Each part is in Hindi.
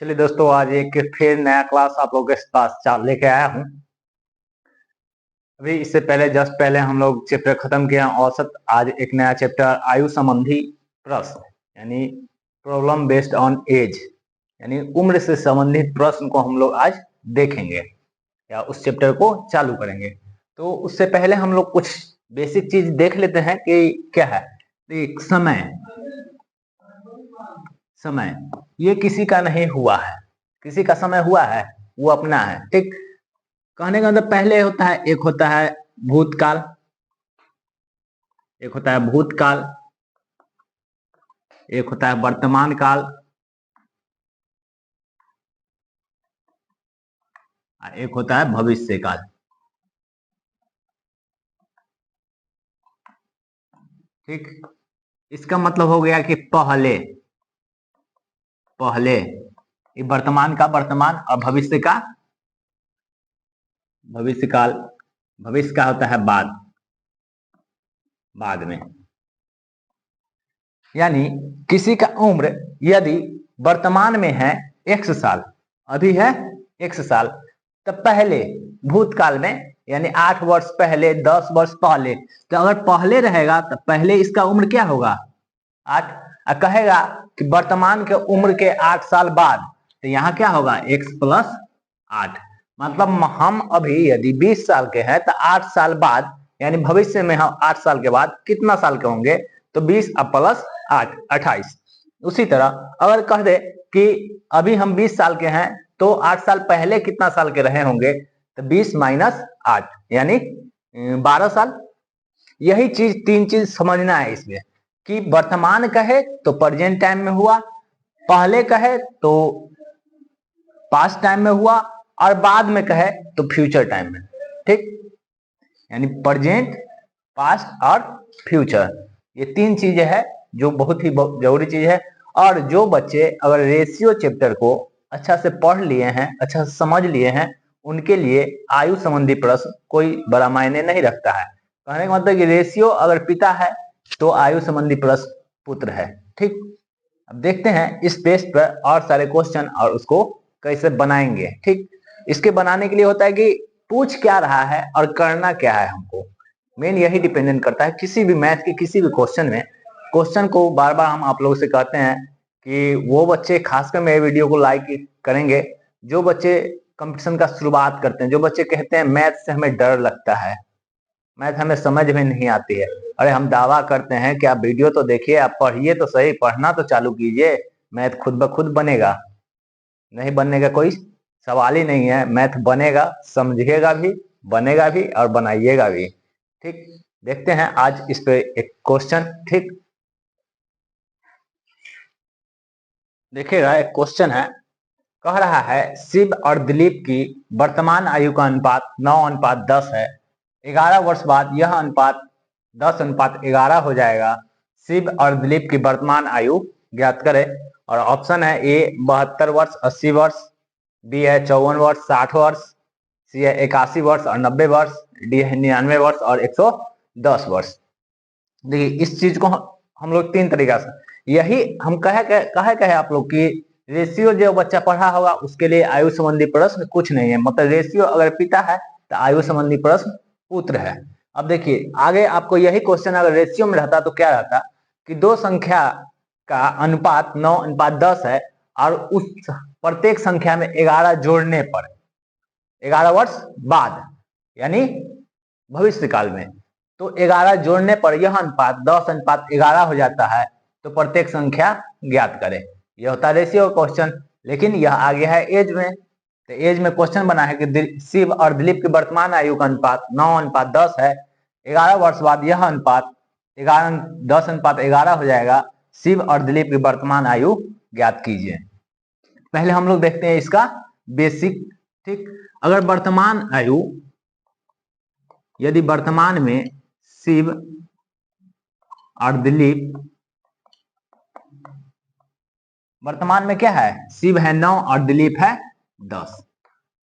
चलिए दोस्तों, आज एक फिर नया क्लास आप लोगों के पास लेके आया हूँ। अभी इससे पहले जस्ट पहले हम लोग चैप्टर खत्म किया औसत। आज एक नया चैप्टर आयु संबंधी प्रश्न यानी प्रॉब्लम बेस्ड ऑन एज यानी उम्र से संबंधित प्रश्न को हम लोग आज देखेंगे या उस चैप्टर को चालू करेंगे। तो उससे पहले हम लोग कुछ बेसिक चीज देख लेते हैं कि क्या है। एक समय ये किसी का नहीं हुआ है, किसी का समय हुआ है वो अपना है। ठीक, कहने का मतलब पहले होता है, एक होता है भूतकाल, एक होता है भूतकाल, एक होता है वर्तमान काल, एक होता है भविष्य काल। ठीक, इसका मतलब हो गया कि पहले ये वर्तमान का वर्तमान और भविष्य का भविष्य काल। भविष्य का होता है बाद में। यानी किसी का उम्र यदि वर्तमान में है x साल, अभी है x साल, तब पहले भूतकाल में यानी 8 वर्ष पहले, 10 वर्ष पहले, तो अगर पहले रहेगा तो पहले इसका उम्र क्या होगा 8। कहेगा कि वर्तमान के उम्र के 8 साल बाद, तो यहाँ क्या होगा x + 8। मतलब हम अभी यदि 20 साल के हैं तो 8 साल बाद यानी भविष्य में हम 8 साल के बाद कितना साल के होंगे, तो 20 + 8 28। उसी तरह अगर कह दे कि अभी हम 20 साल के हैं तो 8 साल पहले कितना साल के रहे होंगे, तो 20 - 8 यानी 12 साल। यही चीज, तीन चीज समझना है इसमें कि वर्तमान कहे तो प्रेजेंट टाइम में हुआ, पहले कहे तो पास्ट टाइम में हुआ, और बाद में कहे तो फ्यूचर टाइम में। ठीक, यानी प्रेजेंट, पास्ट और फ्यूचर, ये तीन चीजें है जो बहुत ही जरूरी चीज है। और जो बच्चे अगर रेशियो चैप्टर को अच्छा से पढ़ लिए हैं, अच्छा से समझ लिए हैं, उनके लिए आयु संबंधी प्रश्न कोई बड़ा मायने नहीं रखता है। कहने का मतलब कि रेशियो अगर पिता है तो आयु संबंधी प्रश्न पुत्र है। ठीक, अब देखते हैं इस पेज पर और सारे क्वेश्चन और उसको कैसे बनाएंगे। ठीक, इसके बनाने के लिए होता है कि पूछ क्या रहा है और करना क्या है हमको, मेन यही डिपेंडेंट करता है। किसी भी मैथ के किसी भी क्वेश्चन में, क्वेश्चन को बार बार हम आप लोगों से कहते हैं कि वो बच्चे, खासकर मेरे वीडियो को लाइक करेंगे जो बच्चे कंपटीशन का शुरुआत करते हैं, जो बच्चे कहते हैं मैथ से हमें डर लगता है, मैथ हमें समझ में नहीं आती है। अरे हम दावा करते हैं कि आप वीडियो तो देखिए, आप पढ़िए तो सही, पढ़ना तो चालू कीजिए, मैथ खुद ब खुद बनेगा। नहीं बनने का कोई सवाल ही नहीं है, मैथ बनेगा, समझिएगा भी, बनेगा भी और बनाइएगा भी। ठीक, देखते हैं आज इस पे एक क्वेश्चन। ठीक, देखिएगा एक क्वेश्चन है, कह रहा है शिव और दिलीप की वर्तमान आयु का अनुपात 9:10 है। 11 वर्ष बाद यह अनुपात 10:11 हो जाएगा। शिव और दिलीप की वर्तमान आयु ज्ञात करें। और ऑप्शन है ए 72 वर्ष, 80 वर्ष, बी है 54 वर्ष, 60 वर्ष, सी है 81 वर्ष और 90 वर्ष, डी है 99 वर्ष और 110 वर्ष। देखिए इस चीज को हम लोग तीन तरीका से, यही हम कहे आप लोग की रेशियो जो बच्चा पढ़ा होगा उसके लिए आयु संबंधी प्रश्न कुछ नहीं है। मतलब रेशियो अगर पिता है तो आयु संबंधी प्रश्न पुत्र है। अब देखिए आगे आपको यही क्वेश्चन अगर रेशियो में रहता तो क्या रहता कि दो संख्या का अनुपात 9:10 है और उस प्रत्येक संख्या में 11 जोड़ने पर 11 वर्ष बाद यानी भविष्य काल में, तो 11 जोड़ने पर यह अनुपात 10:11 हो जाता है। तो प्रत्येक संख्या ज्ञात करें, यह होता है रेशियो क्वेश्चन। लेकिन यह आ गया है एज में, तो एज में क्वेश्चन बना है कि शिव और दिलीप की वर्तमान आयु का अनुपात 9:10 है। 11 वर्ष बाद यह अनुपात 10:11 हो जाएगा। शिव और दिलीप की वर्तमान आयु ज्ञात कीजिए। पहले हम लोग देखते हैं इसका बेसिक। ठीक, अगर वर्तमान आयु, यदि वर्तमान में शिव और दिलीप, वर्तमान में क्या है, शिव है 9 और दिलीप है 10,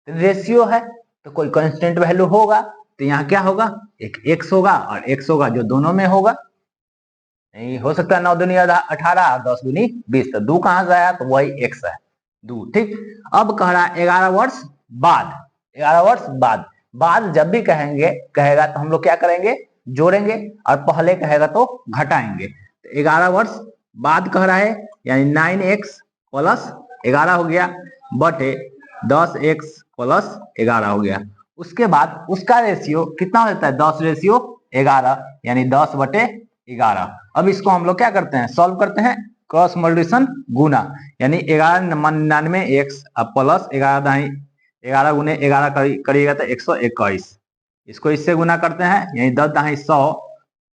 तो रेशियो है तो कोई कांस्टेंट वैल्यू होगा। तो यहाँ क्या होगा, एक x होगा और x होगा जो दोनों में होगा। नहीं हो सकता 9 दूनी 18 और 10 दूनी 20, तो 2 कहां से आया, तो वही x है। दो। ठीक, अब कह रहा है 11 वर्ष बाद, 11 वर्ष बाद। बाद जब भी कहेगा तो हम लोग क्या करेंगे, जोड़ेंगे, और पहले कहेगा तो घटाएंगे। तो 11 वर्ष बाद कह रहा है, यानी 9x प्लस 11 हो गया बटे 10x प्लस 11 हो गया। उसके बाद उसका रेशियो कितना हो जाता है, 10 रेशियो 11, यानी 10 बटे 11। अब इसको हम लोग क्या करते हैं, सॉल्व करते हैं, क्रॉस मल्टीप्लिकेशन गुना, यानी 11×99x प्लस 11 गुने 11 करिएगा तो 121। इसको इससे गुना करते हैं, यानी 10 दहाई 100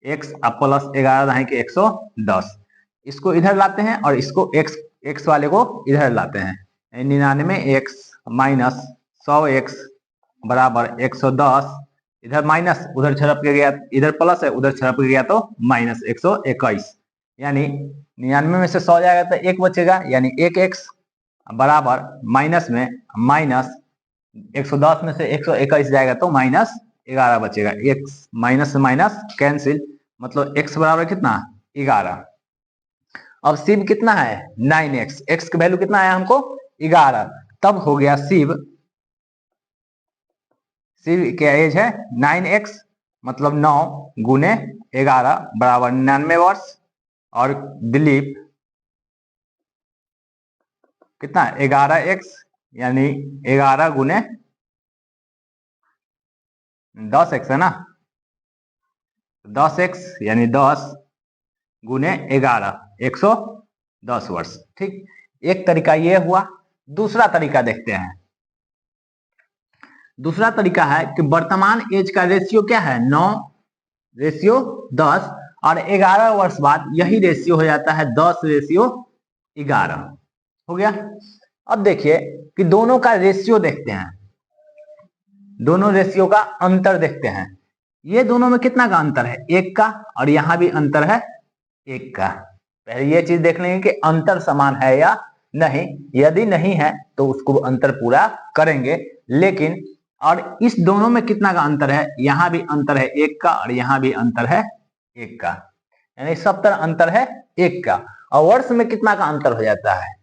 x प्लस 11 दहाई के 110। इसको इधर लाते हैं और इसको x वाले को इधर लाते हैं, यानी 99x माइनस 100x बराबर 110। इधर माइनस उधर छड़प के गया, इधर प्लस है उधर छड़प के गया तो माइनस 121, यानी 99 में से 100 जाएगा तो 1 बचेगा, यानी 1x बराबर माइनस में माइनस 110 में से 121 जाएगा तो माइनस 11 बचेगा। x माइनस माइनस कैंसिल, मतलब x बराबर कितना 11। अब शिव कितना है 9x, x की वैल्यू कितना आया हमको 11, तब हो गया शिव क्या एज है 9x, मतलब 9 गुने 11 बराबर 99 वर्ष। और दिलीप कितना 11x, यानी 11 गुने 10x है ना, 10x यानी 10 गुने 11 110 वर्ष। ठीक, एक तरीका ये हुआ। दूसरा तरीका देखते हैं। दूसरा तरीका है कि वर्तमान एज का रेशियो क्या है 9 रेशियो 10, और 11 वर्ष बाद यही रेशियो हो जाता है 10 रेशियो 11 हो गया। अब देखिए कि दोनों का रेशियो देखते हैं, दोनों रेशियो का अंतर देखते हैं। ये दोनों में कितना का अंतर है 1 का, और यहां भी अंतर है 1 का। पहले ये चीज देख लेंगे कि अंतर समान है या नहीं, यदि नहीं है तो उसको अंतर पूरा करेंगे। लेकिन और इस दोनों में कितना का अंतर है, यहां भी अंतर है 1 का और यहां भी अंतर है 1 का, यानी सब तरह अंतर है 1 का। और वर्ष में कितना का अंतर हो जाता है,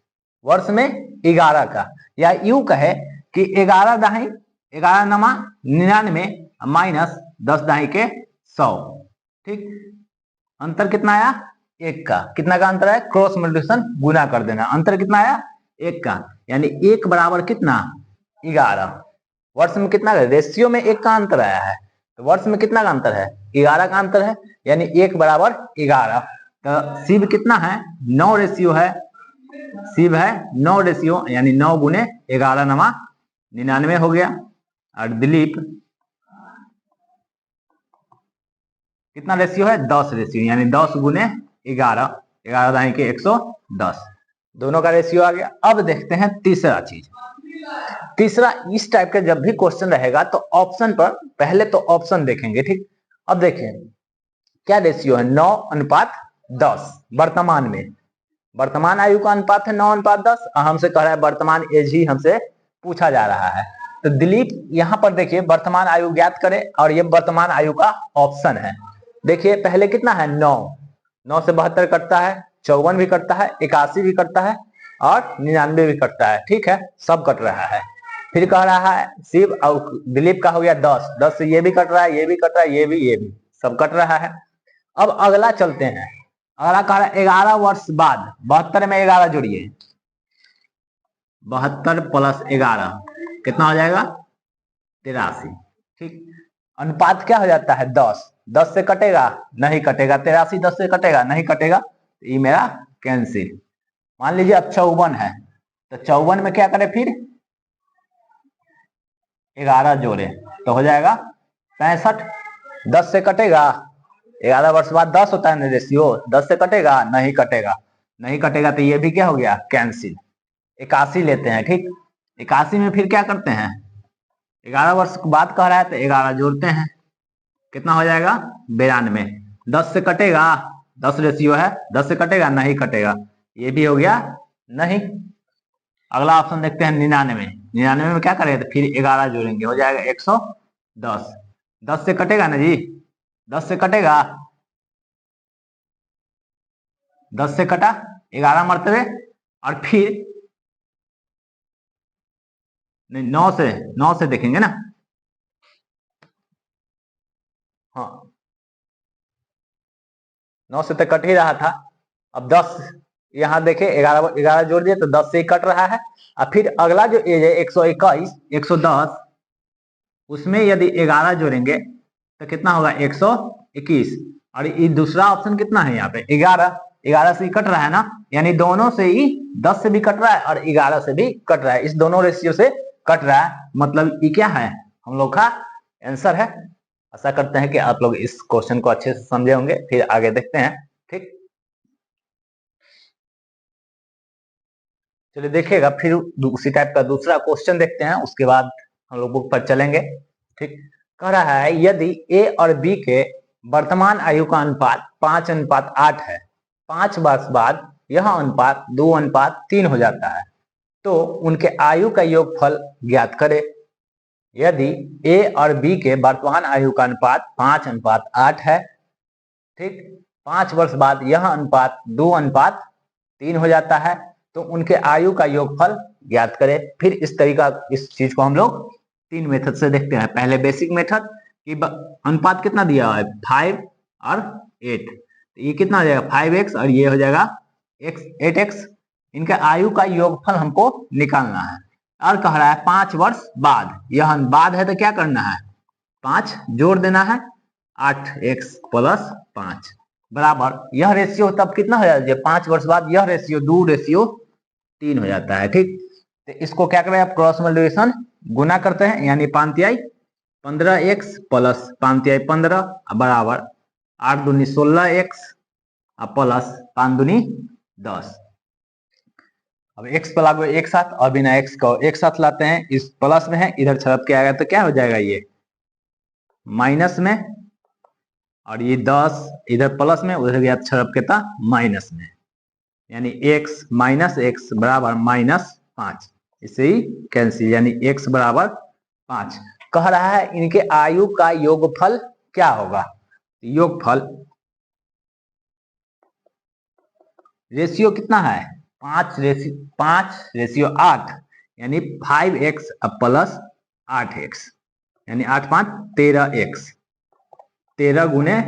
वर्ष में 11 का, या यूं कहे कि 11 दहाई 11 नमा 99 माइनस 10 दहाई के 100। ठीक, अंतर कितना आया 1 का। कितना का अंतर है, क्रॉस मल्टीप्लिकेशन गुना कर देना, अंतर कितना आया 1 का, यानी 1 बराबर कितना 11। वर्ष में कितना, रेशियो में 1 का अंतर आया है, तो वर्ष में कितना का अंतर है 11 का अंतर है, यानी 1 बराबर 11। तो शिव कितना है 9 रेशियो है, शिव है 9 रेशियो, यानी 9 गुने 11 नमा 99 हो गया। और दिलीप कितना रेशियो है 10 रेशियो, यानी 10 गुने 11, 11 दाई के 110, दोनों का रेशियो आ गया। अब देखते हैं तीसरा चीज। तीसरा, इस टाइप का जब भी क्वेश्चन रहेगा तो ऑप्शन पर पहले तो ऑप्शन देखेंगे। ठीक, अब देखिए क्या रेशियो है 9:10 वर्तमान में, वर्तमान आयु का अनुपात है 9:10, हमसे कह रहा है वर्तमान एज ही हमसे पूछा जा रहा है। तो दिलीप यहां पर देखिए वर्तमान आयु ज्ञात करे, और ये वर्तमान आयु का ऑप्शन है। देखिए पहले कितना है 9, 9 से 72 कटता है, 54 भी कटता है, 81 भी कटता है और 99 भी कटता है। ठीक है, सब कट रहा है। फिर कह रहा है शिव और दिलीप का हो गया 10, 10 से ये भी कट रहा है, ये भी कट रहा है, ये भी सब कट रहा है। अब अगला चलते हैं, अगला कह रहा है 11 वर्ष बाद, 72 में 11 जोड़िए, 72 प्लस 11 कितना हो जाएगा 83। ठीक, अनुपात क्या हो जाता है 10, 10 से कटेगा नहीं कटेगा, 83 10 से कटेगा नहीं कटेगा, तो ये मेरा कैंसिल। मान लीजिए अब 54 है, तो 54 में क्या करें फिर 11 जोड़े तो हो जाएगा 65। 10 से कटेगा, 11 वर्ष बाद 10 होता है ना रेशियो, 10 से कटेगा नहीं कटेगा, नहीं कटेगा तो ये भी क्या हो गया कैंसिल। 81 लेते हैं। ठीक, 81 में फिर क्या करते हैं 11 वर्ष बाद कह रहा है तो 11 जोड़ते हैं, कितना हो जाएगा 92। 10 से कटेगा, 10 रेशियो है, 10 से कटेगा नहीं कटेगा, ये भी हो गया नहीं। अगला ऑप्शन देखते हैं 99, 99 में क्या करेंगे तो फिर 11 जोड़ेंगे, हो जाएगा 110। 10 से कटेगा ना जी, 10 से कटेगा, 10 से कटा 11 मरतबे, और फिर नहीं, 9 से देखेंगे ना। हाँ, 9 से तो कट ही रहा था। अब 10 यहाँ देखे, 11 जोड़ दिए तो 10 से ही कट रहा है। और फिर अगला जो एज है 121, 110, उसमें यदि 11 जोड़ेंगे तो कितना होगा 121। और ये दूसरा ऑप्शन कितना है यहाँ पे 11, 11 से ही कट रहा है ना, यानी दोनों से ही 10 से भी कट रहा है और 11 से भी कट रहा है, इस दोनों रेशियो से कट रहा है। मतलब ये क्या है, हम लोग का आंसर है। आशा करते हैं कि आप लोग इस क्वेश्चन को अच्छे से समझे होंगे। फिर आगे देखते हैं। ठीक, चलिए देखिएगा, फिर उसी टाइप का दूसरा क्वेश्चन देखते हैं, उसके बाद हम लोग बुक पर चलेंगे। ठीक, कह रहा है यदि ए और बी के वर्तमान आयु का अनुपात 5:8 है, 5 वर्ष बाद यह अनुपात 2:3 हो जाता है, तो उनके आयु का योगफल ज्ञात करें। यदि ए और बी के वर्तमान आयु का अनुपात 5:8 है, ठीक, 5 वर्ष बाद यह अनुपात 2:3 हो जाता है, तो उनके आयु का योगफल ज्ञात करें। फिर इस चीज को हम लोग 3 मेथड से देखते हैं। पहले बेसिक मेथड कि अनुपात कितना दिया है 5 और 8, तो ये कितना हो जाएगा 5x और ये हो जाएगा 8x। इनके आयु का योगफल हमको निकालना है। और कह रहा है 5 वर्ष बाद, यह बाद है तो क्या करना है 5 जोड़ देना है, 8x + 5 बराबर यह रेशियो तब कितना हो जाता है 5 वर्ष बाद यह रेशियो 2:3 हो जाता है। ठीक, तो इसको क्या करें आप क्रॉस मल्टीप्लिकेशन गुना करते हैं, यानी 5 15x + 5 बराबर 8 दूनी 16x प्लस 5 दूनी 10। अब x पर लागू एक साथ, और बिना x को एक साथ लाते हैं, इस प्लस में है इधर छड़प के आएगा तो क्या हो जाएगा ये माइनस में, और ये 10 इधर प्लस में, उधर गया छड़प के था माइनस में, यानी x - x बराबर -5। इसे ही कैंसिल, यानी x बराबर 5। कह रहा है इनके आयु का योगफल क्या होगा। योगफल रेशियो कितना है 5:8, यानी 5x + 8x, यानी 8 5 13x, 13 गुने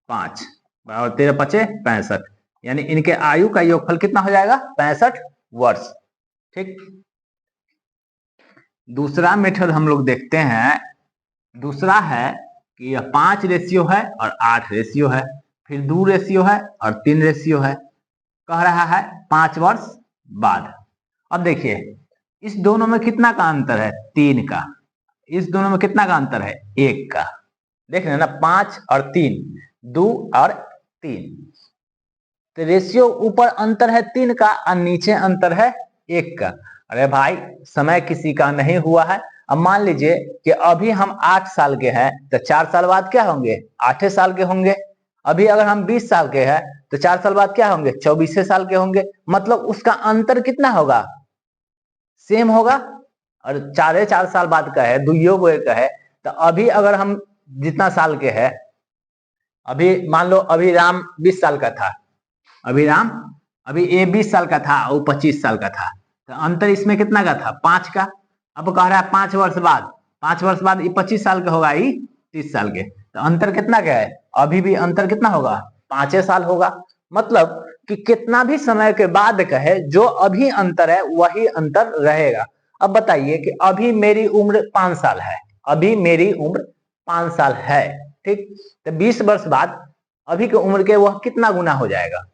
5 बराबर 13 5 65, यानी इनके आयु का योगफल कितना हो जाएगा 65 वर्ष। ठीक, दूसरा मेथड हम लोग देखते हैं। दूसरा है कि यह 5 रेशियो है और 8 रेशियो है, फिर 2 रेशियो है और 3 रेशियो है। कह रहा है 5 वर्ष बाद। अब देखिए इस दोनों में कितना का अंतर है 3 का, इस दोनों में कितना का अंतर है 1 का। देख रहे ना 5 और 3, 2 और 3, तो रेशियो ऊपर अंतर है 3 का और नीचे अंतर है 1 का। अरे भाई समय किसी का नहीं हुआ है। अब मान लीजिए कि अभी हम 8 साल के हैं तो 4 साल बाद क्या होंगे 8 साल के होंगे। अभी अगर हम 20 साल के हैं तो 4 साल बाद क्या होंगे 24 साल के होंगे। मतलब उसका अंतर कितना होगा सेम होगा। और 4 साल बाद का है, दुइयो गो का है, तो अभी अगर हम जितना साल के हैं, अभी मान लो अभी राम 20 साल का था, अभी ए 20 साल का था और 25 साल का था, तो अंतर इसमें कितना का था 5 का। अब कह रहा है 5 वर्ष बाद, 5 वर्ष बाद ये 25 साल का होगा, ये 30 साल के, तो अंतर कितना का है अभी भी अंतर कितना होगा 5 साल होगा। मतलब कि कितना भी समय के बाद कहे जो अभी अंतर है वही अंतर रहेगा। अब बताइए कि अभी मेरी उम्र 5 साल है, अभी मेरी उम्र 5 साल है, ठीक, तो 20 वर्ष बाद अभी की उम्र के वह कितना गुना हो जाएगा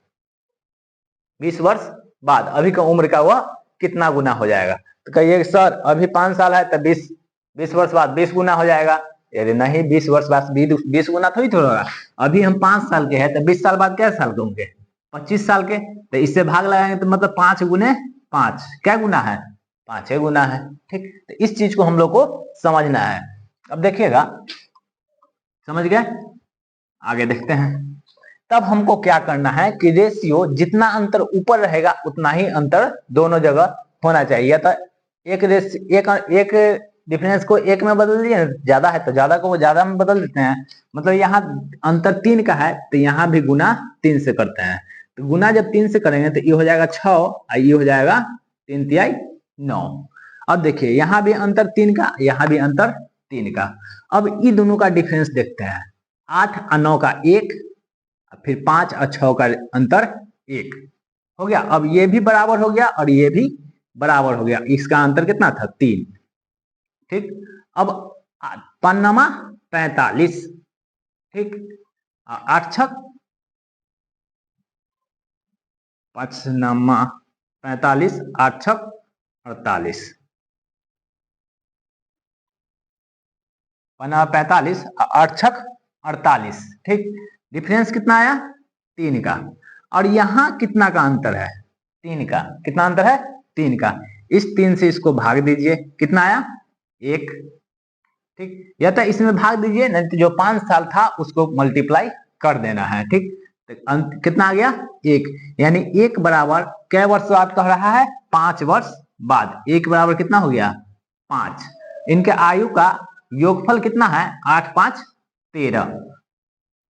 20 वर्ष बाद अभी का उम्र का वह कितना गुना हो जाएगा। तो कहिए सर अभी 5 साल है तो 20 वर्ष बाद 20 गुना हो जाएगा। अरे नहीं 20 वर्ष बाद 20 गुना थोड़ी होगा। अभी हम 5 साल के हैं तो 20 साल बाद क्या साल के होंगे 25 साल के, तो इससे भाग लगाएंगे तो मतलब 5 गुने 5 क्या गुना है 5 गुना है। ठीक, तो इस चीज को हम लोग को समझना है। अब देखिएगा समझ गए, आगे देखते हैं। तब हमको क्या करना है कि रेशियो जितना अंतर ऊपर रहेगा उतना ही अंतर दोनों जगह होना चाहिए। तो एक डिफरेंस को एक में बदल दिए, ज्यादा है तो ज्यादा को ज्यादा में बदल देते हैं। मतलब यहाँ अंतर 3 का है तो यहाँ भी गुना 3 से करते हैं। तो गुना जब 3 से करेंगे तो ये हो जाएगा 6 और ये हो जाएगा 3 तिहाई 9। अब देखिए यहाँ भी अंतर 3 का, यहाँ भी अंतर 3 का। अब इन दोनों का डिफरेंस देखते हैं। 8 और 9 का 1, फिर 5 और 6 का अंतर 1 हो गया। अब ये भी बराबर हो गया और ये भी बराबर हो गया, इसका अंतर कितना था 3। ठीक, अब पन्नमा 45, ठीक, 8 छक 5 45, 8 छक 48, 45, 8 छक 48, ठीक। डिफरेंस कितना आया 3 का। और यहाँ कितना का अंतर है 3 का, कितना अंतर है 3 का। इस 3 से इसको भाग दीजिए, कितना आया 1, ठीक। या तो इसमें भाग दीजिए, नहीं तो जो 5 साल था उसको मल्टीप्लाई कर देना है, ठीक। तो कितना आ गया 1, यानी 1 बराबर कै वर्ष बाद कह रहा है 5 वर्ष बाद। 1 बराबर कितना हो गया 5। इनके आयु का योगफल कितना है 8 5 13,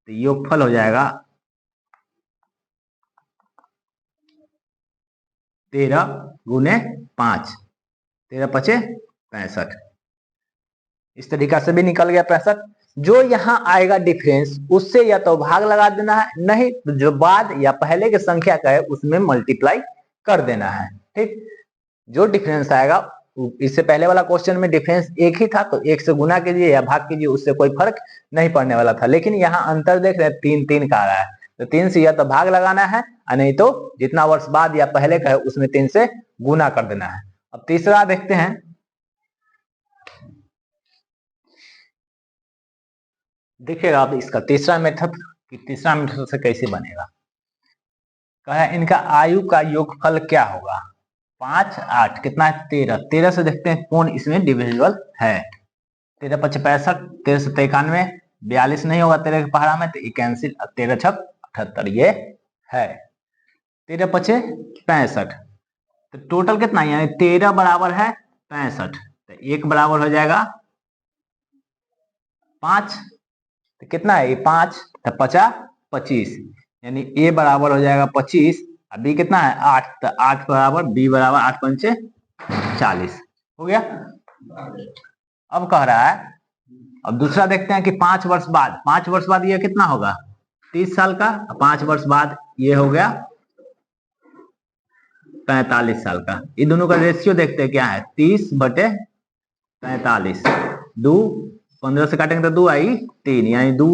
तो योगफल हो जाएगा 13 गुने 5, 13 पचे 65। इस तरीका से भी निकल गया 65। जो यहाँ आएगा डिफरेंस उससे या तो भाग लगा देना है, नहीं तो जो बाद या पहले के संख्या का है उसमें मल्टीप्लाई कर देना है, ठीक। जो डिफरेंस आएगा, इससे पहले वाला क्वेश्चन में डिफरेंस 1 ही था, तो 1 से गुना कीजिए या भाग कीजिए, उससे कोई फर्क नहीं पड़ने वाला था। लेकिन यहाँ अंतर देख रहे हैं 3 3 का आ रहा है, तो 3 से या तो भाग लगाना है और नहीं तो जितना वर्ष बाद या पहले का है उसमें 3 से गुना कर देना है। अब तीसरा देखते हैं। देखिएगा अब इसका तीसरा मेथड से कैसे बनेगा। कहा इनका आयु का योगफल क्या होगा 5 8 कितना है 13, 13 से देखते हैं कौन इसमें डिविजिबल है। 13 पचे 65, 13 से 91, 42 नहीं होगा 13 के पहाड़ा में, तो ये कैंसिल। 13 छक 78 ये है। 13 पचे 65, तो टोटल कितना यानी 13 बराबर है 65, तो 1 बराबर हो जाएगा 5, तो कितना है ये 5, तो 50 25, यानी ए बराबर हो जाएगा 25, बी कितना है 8, तो 8 बराबर बी बराबर 8 पंचे 40 हो गया। अब कह रहा है, अब दूसरा देखते हैं कि 5 वर्ष बाद, 5 वर्ष बाद ये कितना होगा 30 साल का, 5 वर्ष बाद ये हो गया 45 साल का। ये दोनों का रेशियो देखते हैं क्या है 30 बटे 45, 2 15 से काटेंगे तो 2 आई 3, यानी 2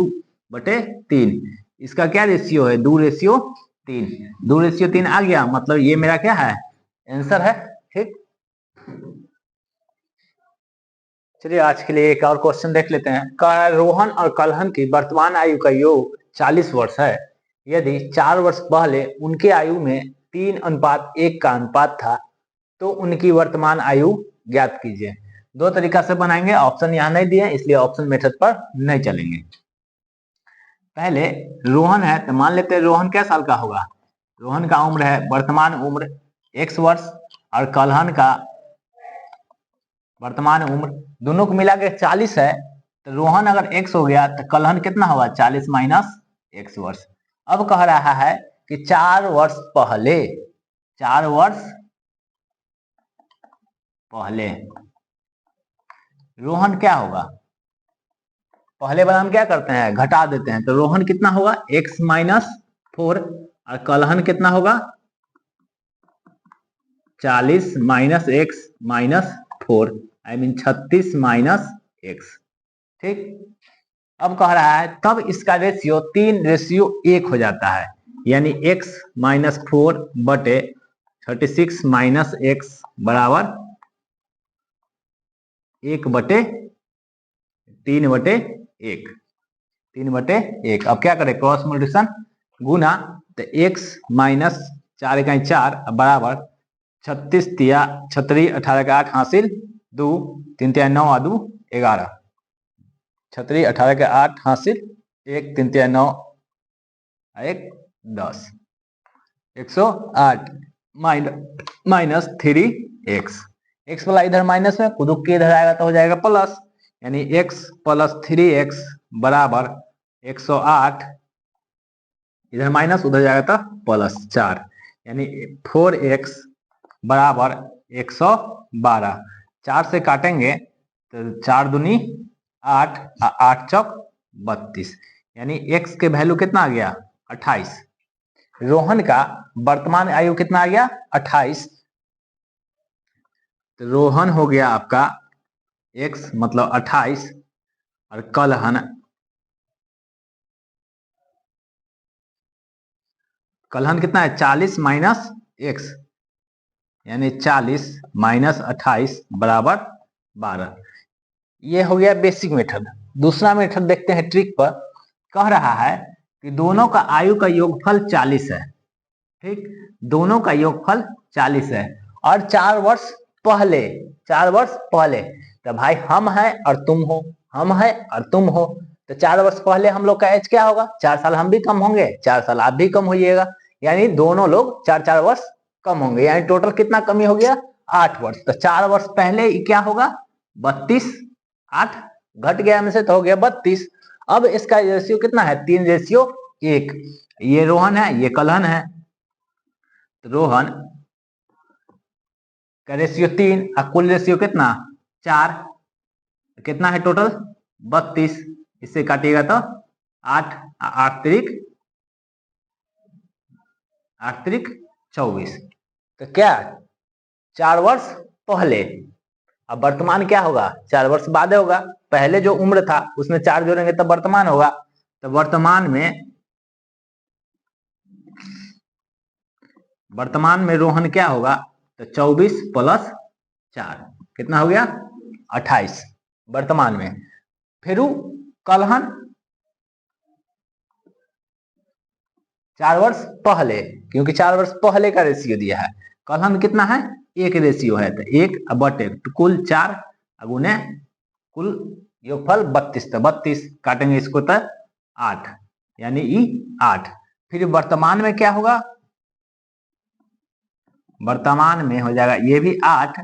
बटे 3। इसका क्या रेशियो है 2 रेशियो 3, 2 रेशियो 3 आ गया, मतलब ये मेरा क्या है आंसर है, ठीक। चलिए आज के लिए एक और क्वेश्चन देख लेते हैं। रोहन और कलहन की वर्तमान आयु का योग 40 वर्ष है। यदि 4 वर्ष पहले उनके आयु में 3:1 का अनुपात था तो उनकी वर्तमान आयु ज्ञात कीजिए। दो तरीका से बनाएंगे, ऑप्शन यहाँ नहीं दिए इसलिए ऑप्शन मेथड पर नहीं चलेंगे। पहले रोहन है तो मान लेते हैं रोहन क्या साल का होगा, रोहन का उम्र है वर्तमान उम्र x वर्ष और कलहन का वर्तमान उम्र दोनों को मिला के 40 है, तो रोहन अगर x हो गया तो कलहन कितना होगा 40 माइनस x वर्ष। अब कह रहा है कि 4 वर्ष पहले, 4 वर्ष पहले रोहन क्या होगा, पहले बार हम क्या करते हैं घटा देते हैं, तो रोहन कितना होगा x माइनस 4 और कलहन कितना होगा 40 minus x minus 4, I mean 36 minus x, ठीक। अब कह रहा है तब इसका रेशियो 3:1 हो जाता है, यानी x माइनस 4 बटे 36 माइनस x बराबर 1 बटे 3 बटे 1, 3 बटे 1। अब क्या करें क्रॉस मल्टीप्लिकेशन गुना, तो x माइनस 4 इकाई 4 बराबर 36 तिया 36 18 का 8 हासिल 2 3 तिया 9 आ 2 11, 36 18 के 8 हासिल 1 3 तिया 9 1 10, 108 माइनस 3x, x वाला इधर माइनस में खुद के इधर आएगा तो हो जाएगा प्लस, यानी x प्लस 3x बराबर 108, इधर माइनस उधर जाएगा तो प्लस 4, यानी 4x बराबर 112। 4 से काटेंगे तो 4 दूनी 8, 8 चौक 32, यानी x के वैल्यू कितना आ गया 28। रोहन का वर्तमान आयु कितना आ गया 28। तो रोहन हो गया आपका x मतलब 28 और कलहन कितना है 40 माइनस x, यानी 40 माइनस 28 बराबर 12। ये हो गया बेसिक मेथड। दूसरा मेथड देखते हैं ट्रिक पर। कह रहा है कि दोनों का आयु का योगफल 40 है, ठीक, दोनों का योगफल 40 है और 4 वर्ष पहले, 4 वर्ष पहले, तो भाई हम हैं और तुम हो, हम हैं और तुम हो, तो 4 वर्ष पहले हम लोग का एज क्या होगा 4 साल हम भी कम होंगे, 4 साल आप भी कम होइएगा, यानी दोनों लोग 4-4 वर्ष कम होंगे, यानी टोटल कितना कमी हो गया 8 वर्ष। तो 4 वर्ष पहले क्या होगा 32, 8 घट गया में से तो हो गया 32। अब इसका रेशियो कितना है 3:1। ये रोहन है ये कलहन है, तो रोहन का रेशियो 3 और कुल रेशियो कितना 4, कितना है टोटल 32। इससे काटिएगा तो 8, 8 त्रिक 24। तो क्या 4 वर्ष पहले, अब वर्तमान क्या होगा 4 वर्ष बाद होगा, पहले जो उम्र था उसमें 4 जोड़ेंगे तब वर्तमान होगा। तो वर्तमान में रोहन क्या होगा तो 24 प्लस 4 कितना हो गया 28 वर्तमान में। फिर कलहन 4 वर्ष पहले, क्योंकि 4 वर्ष पहले का रेशियो दिया है, कलहन कितना है 1 रेशियो है, तो 1 बटे तो कुल 4 गुने कुल योगफल 32, तो 32 काटेंगे इसको तो 8, यानी 8। फिर वर्तमान में क्या होगा, वर्तमान में हो जाएगा ये भी 8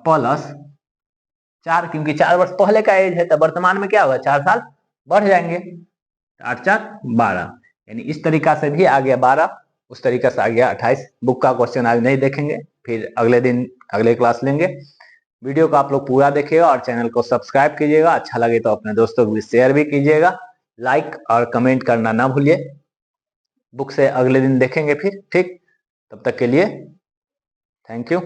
प्लस 4, क्योंकि 4 वर्ष पहले का एज है, तो वर्तमान में क्या होगा 4 साल बढ़ जाएंगे, 8 4 12, यानी इस तरीका से भी आ गया 12, उस तरीका से आ गया 28। बुक का क्वेश्चन आज नहीं देखेंगे, फिर अगले दिन अगले क्लास लेंगे। वीडियो को आप लोग पूरा देखिएगा और चैनल को सब्सक्राइब कीजिएगा, अच्छा लगे तो अपने दोस्तों को शेयर भी कीजिएगा, लाइक और कमेंट करना ना भूलिए। बुक से अगले दिन देखेंगे फिर, ठीक, तब तक के लिए थैंक यू।